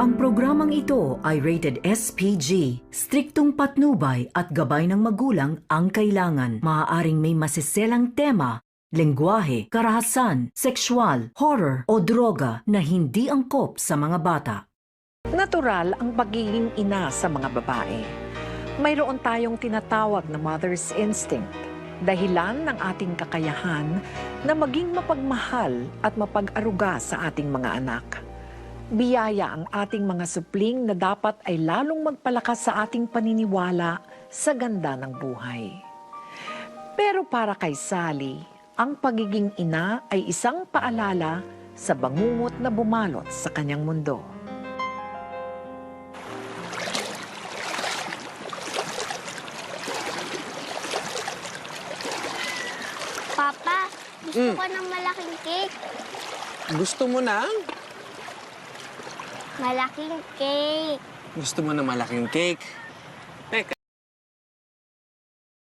Ang programang ito ay rated SPG. Striktong patnubay at gabay ng magulang ang kailangan. Maaaring may masiselang tema, lengguwahe, karahasan, sexual, horror o droga na hindi angkop sa mga bata. Natural ang pagiging ina sa mga babae. Mayroon tayong tinatawag na mother's instinct, dahilan ng ating kakayahan na maging mapagmahal at mapag-aruga sa ating mga anak. Biyaya ang ating mga supling na dapat ay lalong magpalakas sa ating paniniwala sa ganda ng buhay. Pero para kay Sally, ang pagiging ina ay isang paalala sa bangungot na bumalot sa kanyang mundo. Papa, gusto ko ng malaking cake. Gusto mo ng? Malaking cake. Gusto mo ng malaking cake?